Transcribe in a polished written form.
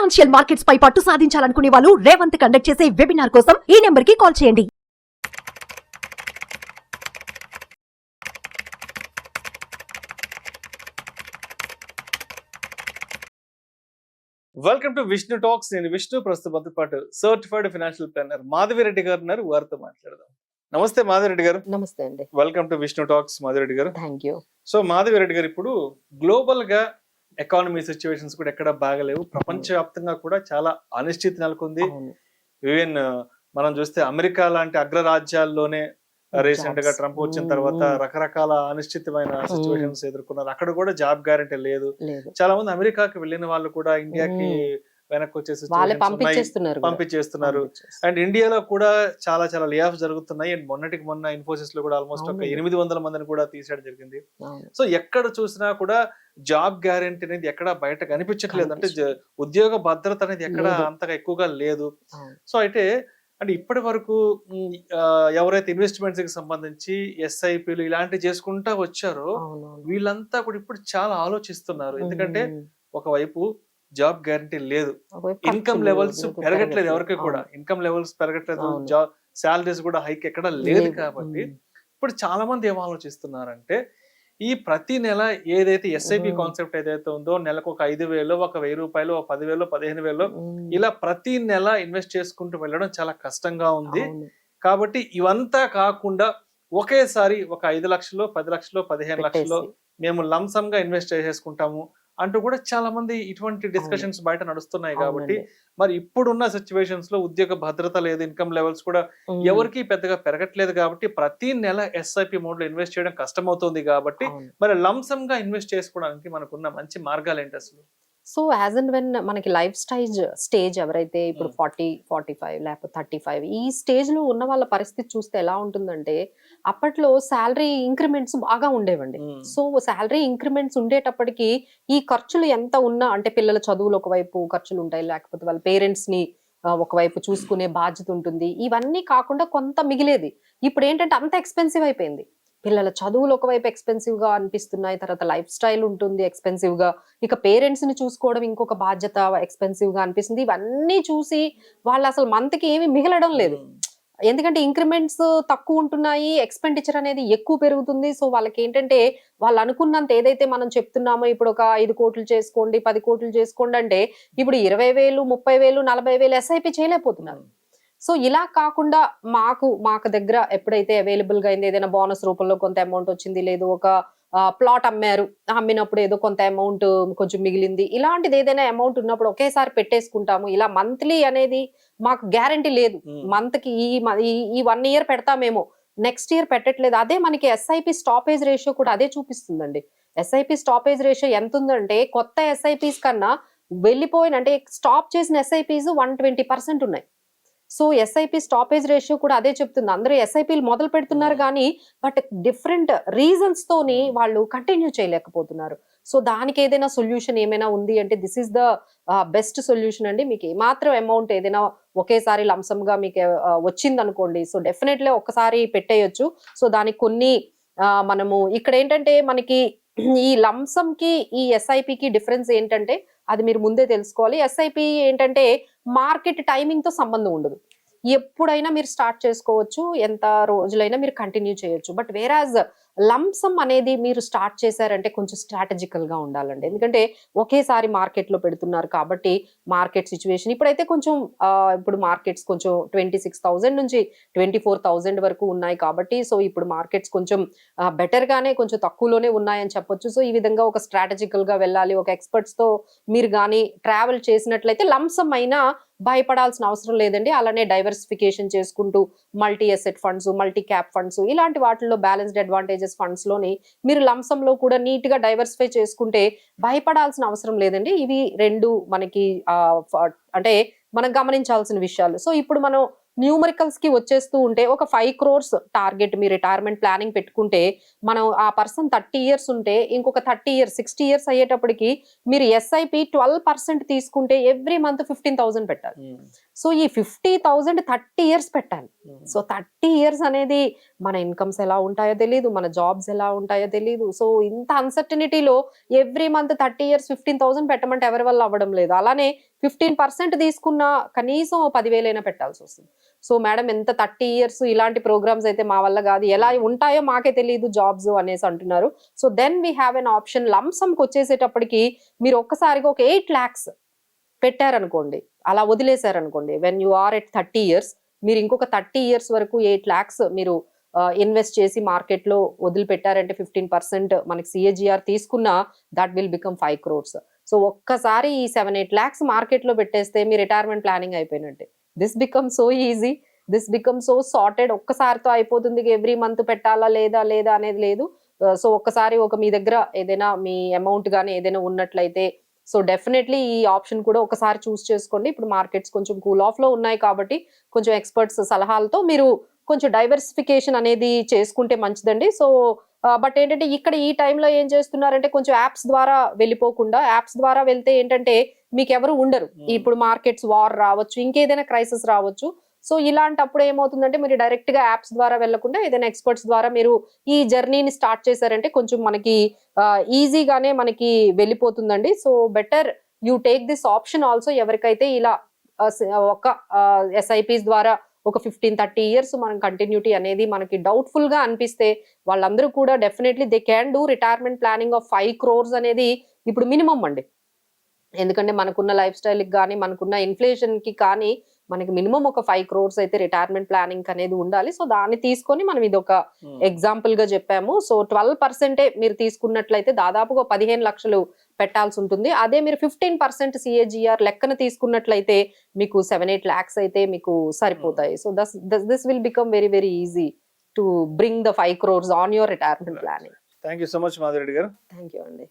Financial markets పై పట్టు సాధించాలనుకునే వాళ్ళు Revanth conduct చేసే వెబినార్ కోసం ఈ నెంబర్ కి కాల్ చేయండి. Welcome to Vishnu talks. నేను విష్ణు, ప్రస్తుతం పాటు సర్టిఫైడ్ ఫైనాన్షియల్ ప్లానర్ మాధవిరెడ్డి గారు ఉన్నారు. వారితో మాట్లాడదాం. నమస్తే మాధవిరెడ్డి గారు. నమస్తే అండి. Welcome to Vishnu talks Madhavi Reddy గారు. Thank you. సో మాధవిరెడ్డి గారు, ఇప్పుడు గ్లోబల్ గా ఎకానమీ సిచ్యువేషన్స్ కూడా ఎక్కడ బాగలేవు. ప్రపంచవ్యాప్తంగా కూడా చాలా అనిశ్చితి నెలకొంది. ఈవెన్ మనం చూస్తే అమెరికా లాంటి అగ్రరాజ్యాల్లోనే రీసెంట్ గా ట్రంప్ వచ్చిన తర్వాత రకరకాల అనిశ్చితమైన సిచ్యువేషన్స్ ఎదుర్కొన్నారు. అక్కడ కూడా జాబ్ గ్యారంటీ లేదు. చాలా మంది అమెరికాకి వెళ్ళిన వాళ్ళు కూడా ఇండియాకి వెనక్కి వచ్చేసి పంపించేస్తున్నారు. అండ్ ఇండియాలో కూడా చాలా చాలా లే ఆఫ్ జరుగుతున్నాయి. అండ్ మొన్న ఇన్ఫోసిస్ లో కూడా ఆల్మోస్ట్ ఒక 800 మందిని కూడా తీసేయడం జరిగింది. సో ఎక్కడ చూసినా కూడా జాబ్ గ్యారంటీ అనేది ఎక్కడ బయట కనిపించట్లేదు. అంటే ఉద్యోగ భద్రత అనేది ఎక్కడ అంతగా ఎక్కువగా లేదు. సో అయితే అంటే ఇప్పటి వరకు ఎవరైతే ఇన్వెస్ట్మెంట్స్ కి సంబంధించి ఎస్ఐపిలు ఇలాంటివి చేసుకుంటా వచ్చారో వీళ్ళంతా కూడా ఇప్పుడు చాలా ఆలోచిస్తున్నారు. ఎందుకంటే ఒకవైపు జాబ్ గ్యారంటీ లేదు, ఇన్కమ్ లెవెల్స్ పెరగట్లేదు, ఎవరికి కూడా ఇన్కమ్ లెవెల్స్ పెరగట్లేదు, జాబ్ శాలరీస్ కూడా హైక్ ఎక్కడ లేదు. కాబట్టి ఇప్పుడు చాలా మంది ఏం ఆలోచిస్తున్నారంటే ఈ ప్రతి నెల ఏదైతే ఎస్ఐపి కాన్సెప్ట్ ఏదైతే ఉందో నెలకు ఒక 5,000, ఒక 1,000 రూపాయలు, 10,000, 15,000 ఇలా ప్రతి నెల ఇన్వెస్ట్ చేసుకుంటూ వెళ్ళడం చాలా కష్టంగా ఉంది. కాబట్టి ఇవంతా కాకుండా ఒకేసారి ఒక 5 లక్షలు, 10 లక్షలు, 15 లక్షలు మేము లంసమ్ గా ఇన్వెస్ట్ చేసేసుకుంటాము అంటూ కూడా చాలా మంది ఇటువంటి డిస్కషన్స్ బయట నడుస్తున్నాయి. కాబట్టి మరి ఇప్పుడున్న సిచ్యువేషన్స్ లో ఉద్యోగ భద్రత లేదు, ఇన్కమ్ లెవెల్స్ కూడా ఎవరికి పెద్దగా పెరగట్లేదు. కాబట్టి ప్రతి నెల ఎస్ఐపి మోడ్ లో ఇన్వెస్ట్ చేయడం కష్టమవుతుంది. కాబట్టి మరి లంసమ్ గా ఇన్వెస్ట్ చేసుకోవడానికి మనకున్న మంచి మార్గాలు ఏంటి అసలు? సో యాజ్ అండ్ వెన్ మనకి లైఫ్ స్టేజ్ ఎవరైతే ఇప్పుడు 40, 45 లేకపోతే 35 ఈ స్టేజ్ లో ఉన్న వాళ్ళ పరిస్థితి చూస్తే ఎలా ఉంటుందంటే అప్పట్లో శాలరీ ఇంక్రిమెంట్స్ బాగా ఉండేవండి. సో శాలరీ ఇంక్రిమెంట్స్ ఉండేటప్పటికి ఈ ఖర్చులు ఎంత ఉన్నా, అంటే పిల్లల చదువులు ఒకవైపు ఖర్చులు ఉంటాయి, లేకపోతే వాళ్ళ పేరెంట్స్ ని ఒకవైపు చూసుకునే బాధ్యత ఉంటుంది, ఇవన్నీ కాకుండా కొంత మిగిలేది. ఇప్పుడు ఏంటంటే అంత ఎక్స్పెన్సివ్ అయిపోయింది. పిల్లల చదువులు ఒకవైపు ఎక్స్పెన్సివ్ గా అనిపిస్తున్నాయి, తర్వాత లైఫ్ స్టైల్ ఉంటుంది ఎక్స్పెన్సివ్ గా, ఇక పేరెంట్స్ ని చూసుకోవడం ఇంకొక బాధ్యత ఎక్స్పెన్సివ్ గా అనిపిస్తుంది. ఇవన్నీ చూసి వాళ్ళు అసలు మంత్ కి ఏమి మిగలడం లేదు. ఎందుకంటే ఇంక్రిమెంట్స్ తక్కువ ఉంటున్నాయి, ఎక్స్పెండిచర్ అనేది ఎక్కువ పెరుగుతుంది. సో వాళ్ళకి ఏంటంటే వాళ్ళు అనుకున్నంత ఏదైతే మనం చెప్తున్నామో ఇప్పుడు ఒక 5 కోట్లు చేసుకోండి, 10 కోట్లు చేసుకోండి అంటే ఇప్పుడు 20,000, 30,000, 40,000 ఎస్ఐపి చేయలేకపోతున్నారు. సో ఇలా కాకుండా మాకు దగ్గర ఎప్పుడైతే అవైలబుల్ గా అయింది, ఏదైనా బోనస్ రూపంలో కొంత అమౌంట్ వచ్చింది, లేదు ఒక ప్లాట్ అమ్మినప్పుడు ఏదో కొంత అమౌంట్ కొంచెం మిగిలింది, ఇలాంటిది ఏదైనా అమౌంట్ ఉన్నప్పుడు ఒకేసారి పెట్టేసుకుంటాము. ఇలా మంత్లీ అనేది మాకు గ్యారంటీ లేదు. మంత్ కి ఈ 1 ఇయర్ పెడతామేమో, నెక్స్ట్ ఇయర్ పెట్టట్లేదు. అదే మనకి ఎస్ఐపి స్టాపేజ్ రేషియో కూడా అదే చూపిస్తుందండి. ఎస్ఐపి స్టాపేజ్ రేషియో ఎంత ఉందంటే కొత్త ఎస్ఐపిస్ కన్నా వెళ్ళిపోయిన అంటే స్టాప్ చేసిన ఎస్ఐపిస్ 120% ఉన్నాయి. సో ఎస్ఐపి స్టాపేజ్ రేషియో కూడా అదే చెప్తుంది. అందరూ ఎస్ఐపీలు మొదలు పెడుతున్నారు కానీ బట్ డిఫరెంట్ రీజన్స్ తోని వాళ్ళు కంటిన్యూ చేయలేకపోతున్నారు. సో దానికి ఏదైనా సొల్యూషన్ ఏమైనా ఉంది అంటే this is the best solution అండి. మీకు ఏమాత్రం అమౌంట్ ఏదైనా ఒకేసారి లంసమ్ గా మీకు వచ్చింది అనుకోండి, సో డెఫినెట్లీ ఒక్కసారి పెట్టేయచ్చు. సో దానికి కొన్ని మనము ఇక్కడ ఏంటంటే మనకి ఈ లంసమ్ కి ఈ ఎస్ఐపికి డిఫరెన్స్ ఏంటంటే అది మీరు ముందే తెలుసుకోవాలి. ఎస్ఐపి ఏంటంటే మార్కెట్ టైమింగ్ తో సంబంధం ఉండదు, ఎప్పుడైనా మీరు స్టార్ట్ చేసుకోవచ్చు, ఎంత రోజులైనా మీరు కంటిన్యూ చేయొచ్చు. బట్ వేరాజ్ లంసమ్ అనేది మీరు స్టార్ట్ చేశారంటే కొంచెం స్ట్రాటజికల్ గా ఉండాలండి. ఎందుకంటే ఒకేసారి మార్కెట్ లో పెడుతున్నారు కాబట్టి మార్కెట్ సిచ్యువేషన్ ఇప్పుడైతే కొంచెం ఇప్పుడు మార్కెట్స్ కొంచెం 26,000 నుంచి 24,000 వరకు ఉన్నాయి కాబట్టి సో ఇప్పుడు మార్కెట్స్ కొంచెం బెటర్ గానే కొంచెం తక్కువలోనే ఉన్నాయని చెప్పొచ్చు. సో ఈ విధంగా ఒక స్ట్రాటజికల్ గా వెళ్ళాలి, ఒక ఎక్స్పర్ట్స్ తో మీరు కానీ ట్రావెల్ చేసినట్లయితే లంసమ్ అయినా భయపడాల్సిన అవసరం లేదండి. అలానే డైవర్సిఫికేషన్ చేసుకుంటూ multi asset funds, multi cap funds ఇలాంటి వాటిల్లో బ్యాలెన్స్డ్ అడ్వాంటేజెస్ ఫండ్స్ లోని మీరు లంసమ్ లో కూడా నీట్ గా డైవర్సిఫై చేసుకుంటే భయపడాల్సిన అవసరం లేదండి. ఇవి రెండు మనకి అంటే మనం గమనించాల్సిన విషయాలు. సో ఇప్పుడు మనం న్యూమరికల్స్ కి వచ్చేస్తూ ఉంటే ఒక 5 crores టార్గెట్ మీ రిటైర్మెంట్ ప్లానింగ్ పెట్టుకుంటే మనం ఆ పర్సన్ 30 years ఉంటే ఇంకొక 30 years 60 years అయ్యేటప్పటికి మీరు ఎస్ఐపి 12% తీసుకుంటే ఎవ్రీ మంత్ 15,000 పెట్టాలి. సో ఈ 50,000 30 years పెట్టాలి. సో 30 years అనేది మన ఇన్కమ్స్ ఎలా ఉంటాయో తెలియదు, మన జాబ్స్ ఎలా ఉంటాయో తెలియదు. సో ఇంత అన్సర్టనిటీలో ఎవ్రీ మంత్ 30 years 15,000 పెట్టమంటే ఎవరి వల్ల అవ్వడం లేదు. అలానే 15% తీసుకున్నా కనీసం 10,000 అయినా పెట్టాల్సి వస్తుంది. సో మేడం ఎంత 30 ఇయర్స్ ఇలాంటి ప్రోగ్రామ్స్ అయితే మా వల్ల కాదు, ఎలా ఉంటాయో మాకే తెలియదు జాబ్స్ అనేసి అంటున్నారు. So then we have an option. లంసమ్కి వచ్చేసేటప్పటికి మీరు ఒక్కసారిగా ఒక 8 lakhs పెట్టారనుకోండి, అలా వదిలేశారనుకోండి, when you are at 30 years మీరు ఇంకొక 30 years వరకు 8 lakhs మీరు ఇన్వెస్ట్ చేసి మార్కెట్ లో వదిలిపెట్టారంటే 15% మనకి CAGR తీసుకున్నా that will become 5 crores. So ఒక్కసారి ఈ 7-8 lakhs మార్కెట్ లో పెట్టేస్తే మీ రిటైర్మెంట్ ప్లానింగ్ అయిపోయినట్టే. This become so easy, this become so sorted. ఒక్కసారితో అయిపోతుంది, ఎవ్రీ మంత్ పెట్టాలా లేదా అనేది లేదు. సో ఒక్కసారి మీ దగ్గర ఏదైనా మీ అమౌంట్ కానీ ఏదైనా ఉన్నట్లయితే సో డెఫినెట్లీ ఈ ఆప్షన్ కూడా ఒకసారి చూస్ చేసుకోండి. ఇప్పుడు మార్కెట్స్ కొంచెం కూల్ ఆఫ్ లో ఉన్నాయి కాబట్టి కొంచెం ఎక్స్పర్ట్స్ సలహాలతో మీరు కొంచెం డైవర్సిఫికేషన్ అనేది చేసుకుంటే మంచిదండి. సో బట్ ఏంటంటే ఇక్కడ ఈ టైంలో ఏం చేస్తున్నారంటే కొంచెం యాప్స్ ద్వారా వెళ్ళిపోకుండా, యాప్స్ ద్వారా వెళ్తే ఏంటంటే మీకు ఎవరు ఉండరు. ఇప్పుడు మార్కెట్స్ వార్ రావచ్చు, ఇంకేదైనా క్రైసిస్ రావచ్చు. సో ఇలాంటప్పుడు ఏమవుతుందంటే మీరు డైరెక్ట్ గా యాప్స్ ద్వారా వెళ్లకుండా ఏదైనా ఎక్స్పర్ట్స్ ద్వారా మీరు ఈ జర్నీని స్టార్ట్ చేశారంటే కొంచెం మనకి ఈజీగానే మనకి వెళ్ళిపోతుందండి. So better you take this option also. ఎవరికైతే ఇలా ఒక SIPs ద్వారా ఒక 15-30 years మనం కంటిన్యూటీ అనేది మనకి డౌట్ఫుల్ గా అనిపిస్తే వాళ్ళందరూ కూడా definitely they can do retirement planning of 5 crores అనేది ఇప్పుడు మినిమం అండి. ఎందుకంటే మనకున్న లైఫ్ స్టైల్ కి కానీ మనకున్న ఇన్ఫ్లేషన్ కి కానీ మనకి మినిమం ఒక 5 crores అయితే రిటైర్మెంట్ ప్లానింగ్ అనేది ఉండాలి. సో దాన్ని తీసుకొని మనం ఇది ఒక ఎగ్జాంపుల్ గా చెప్పాము. సో 12% మీరు తీసుకున్నట్లయితే దాదాపుగా 15 లక్షలు పెట్టాల్సి ఉంటుంది. అదే మీరు 15% CAGR లెక్కన తీసుకున్నట్లయితే మీకు 7-8 lakhs అయితే మీకు సరిపోతాయి. So this will become very very easy to bring the 5 crores on your retirement planning. Thank you so much Madhu Reddy గారు. థ్యాంక్ యూ అండి.